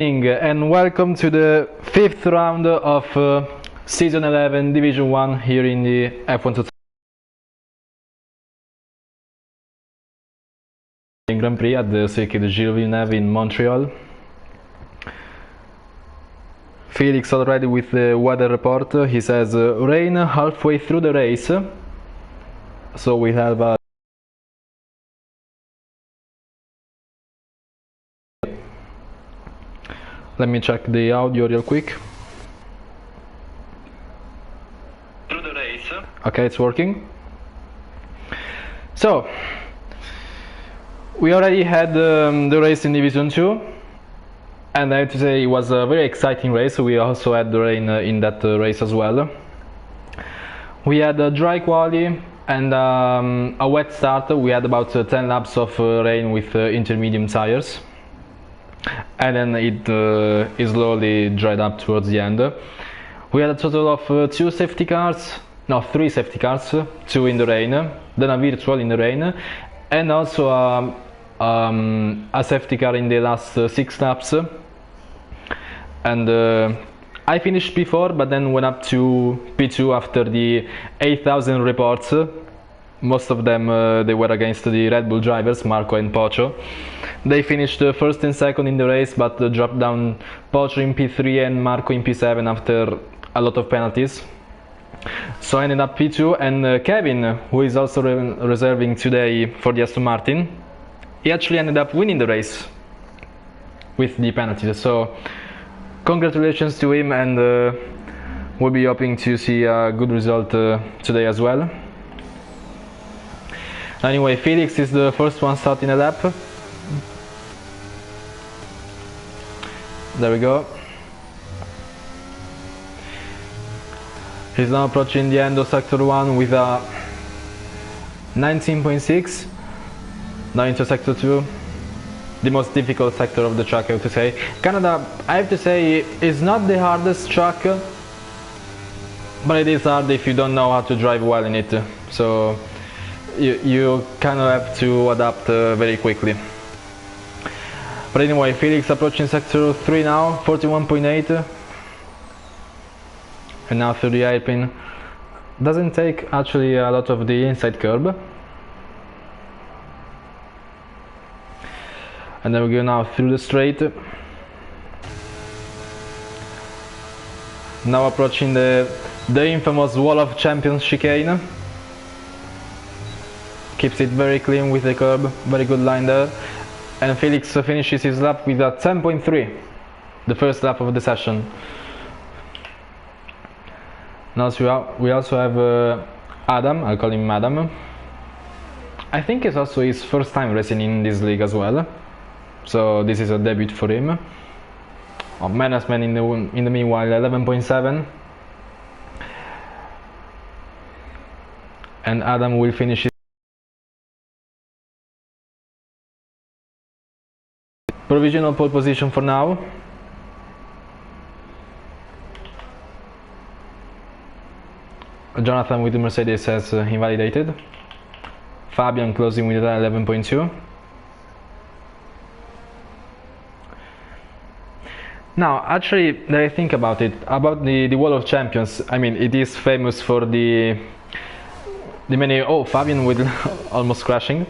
And welcome to the fifth round of Season 11 Division 1 here in the F1 Grand Prix at the Circuit de Gilles Villeneuve in Montreal. Felix already with the weather report. He says rain halfway through the race, so we have a let me check the audio real quick. Through the race. Okay, it's working. So, we already had the race in Division 2, and I have to say it was a very exciting race. We also had the rain in that race as well. We had a dry quali and a wet start. We had about 10 laps of rain with intermediate tires. And then it slowly dried up towards the end. We had a total of three safety cars, 2 in the rain, then a virtual in the rain, and also a safety car in the last 6 laps. And I finished P4, but then went up to P2 after the 8,000 reports. Most of them they were against the Red Bull drivers, Marco and Pocho. They finished first and second in the race, but dropped down Pocho in P3 and Marco in P7 after a lot of penalties. So I ended up P2, and Kevin, who is also reserving today for the Aston Martin, he actually ended up winning the race with the penalties. So congratulations to him, and we'll be hoping to see a good result today as well. Anyway, Felix is the first one starting a lap. There we go. He's now approaching the end of Sector 1 with a 19.6. Now into Sector 2. The most difficult sector of the track, I have to say. Canada, I have to say, is not the hardest track, but it is hard if you don't know how to drive well in it. So you kind of have to adapt very quickly. But anyway, Felix approaching Sector 3 now, 41.8. And now through the hairpin. Doesn't take actually a lot of the inside curb. And then we go now through the straight. Now approaching the infamous Wall of Champions chicane. Keeps it very clean with the curb, very good line there. And Felix finishes his lap with a 10.3, the first lap of the session. Now we also have Adam, I'll call him Adam. I think it's also his first time racing in this league as well. So this is a debut for him. Manasman in the meanwhile 11.7. And Adam will finish his provisional pole position for now. Jonathan with the Mercedes has invalidated. Fabian closing with 11.2. Now, actually, that I think about it, about the Wall of Champions, I mean, it is famous for the many... Oh, Fabian with almost crashing.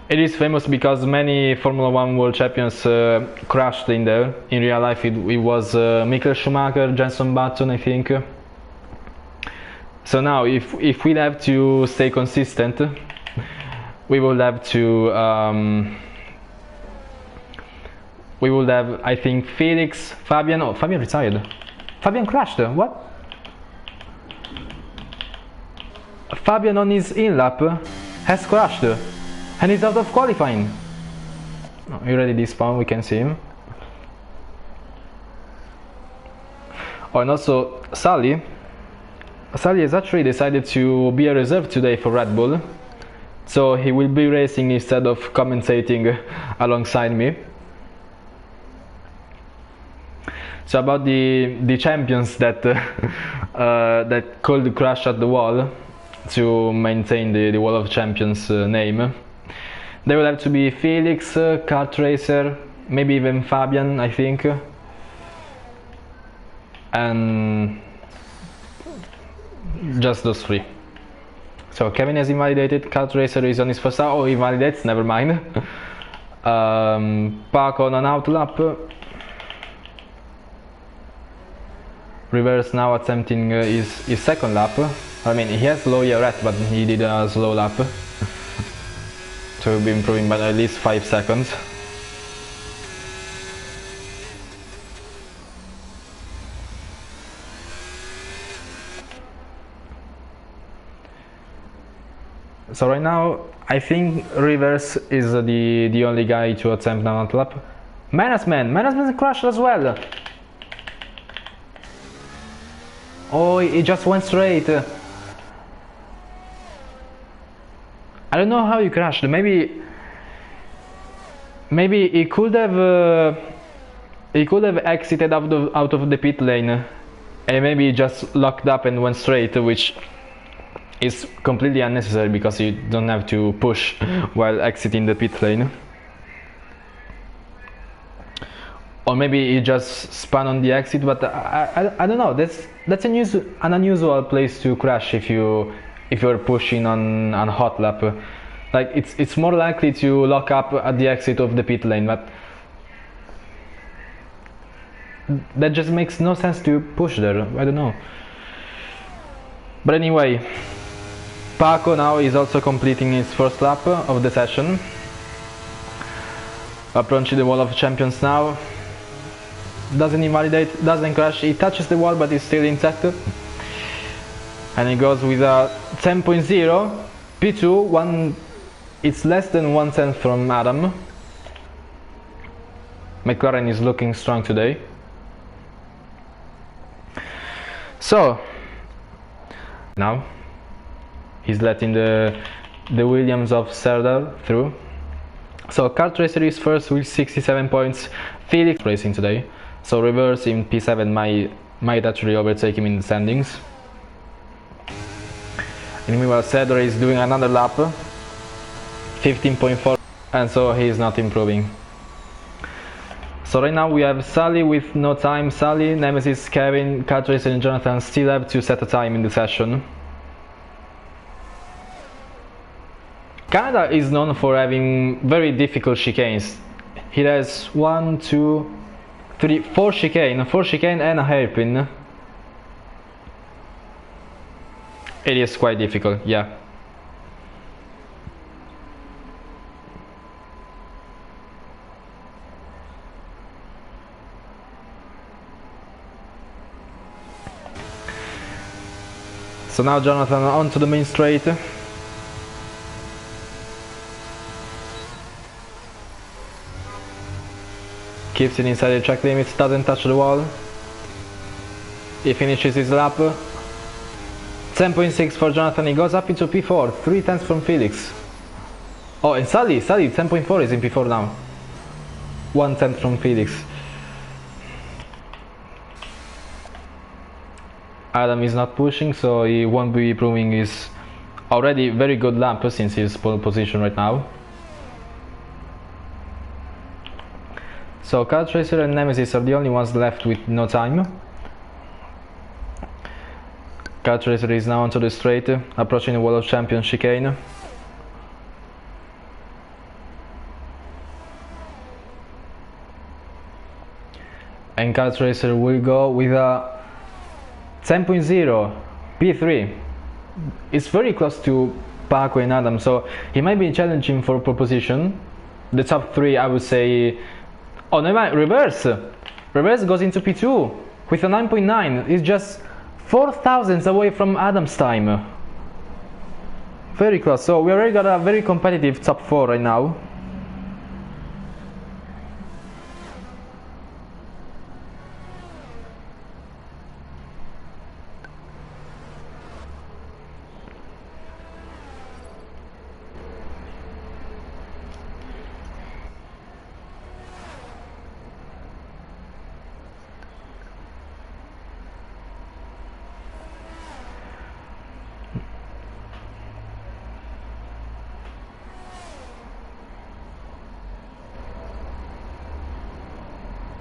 It is famous because many Formula 1 World Champions crashed in there. In real life it was Michael Schumacher, Jenson Button, I think. So now if we have to stay consistent, we will have to I think Felix, Fabian... Oh, Fabian retired. Fabian crashed, what? Fabian on his in-lap has crashed. And he's out of qualifying. He already despawned, we can see him. Oh, and also Sally has actually decided to be a reserve today for Red Bull. So he will be racing instead of commentating alongside me. So about the champions that that called crash at the wall to maintain the Wall of Champions name. They will have to be Felix, Kart Racer, maybe even Fabian, I think. And just those three. So Kevin has invalidated, Kart Racer is on his first lap. Oh, he invalidates, never mind. Paco on an out lap. Reverse now attempting his second lap. I mean, he has low ERET, but he did a slow lap. To be improving by at least 5 seconds. So right now, I think Reverse is the only guy to attempt an out lap. Manasman crashed as well. Oh, he just went straight. I don't know how he crashed. Maybe he could have exited out of the pit lane, and maybe he just locked up and went straight, which is completely unnecessary because you don't have to push while exiting the pit lane. Or maybe he just spun on the exit, but I don't know. That's an unusual place to crash if you're pushing on hot lap. Like it's more likely to lock up at the exit of the pit lane, but that just makes no sense to push there. I don't know. But anyway, Paco now is also completing his first lap of the session. Approaching the wall of champions now. Doesn't invalidate, doesn't crash, he touches the wall but is still intact. And he goes with a 10.0, P2, it's less than 1/10 from Adam. McLaren is looking strong today. So, now, he's letting the Williams of Serdar through. So Kart Racer is first with 67 points, Felix racing today. So Reverse in P7 might actually overtake him in the standings. And meanwhile Serdar is doing another lap, 15.4, and so he is not improving. So right now we have Sully with no time. Sully, Nemesis, Kevin, Kart Racer and Jonathan still have to set a time in the session. Canada is known for having very difficult chicanes. It has 1, 2, 3, 4 chicane and a hairpin. It is quite difficult, yeah. So now Jonathan onto the main straight. Keeps it inside the track limits, doesn't touch the wall. He finishes his lap. 10.6 for Jonathan, he goes up into P4, 3/10 from Felix. Oh, and Sully 10.4 is in P4 now. 1/10 from Felix. Adam is not pushing, so he won't be improving his already very good lap since his pole position right now. So Kart Racer and Nemesis are the only ones left with no time. Kart Racer is now onto the straight, approaching the wall of champions chicane. And Kart Racer will go with a 10.0 P3. It's very close to Paco and Adam, so he might be challenging for pole position. The top 3, I would say. Oh, never mind, Reverse! Reverse goes into P2 with a 9.9. It's just 4 thousandths away from Adam's time. Very close, so we already got a very competitive top 4 right now.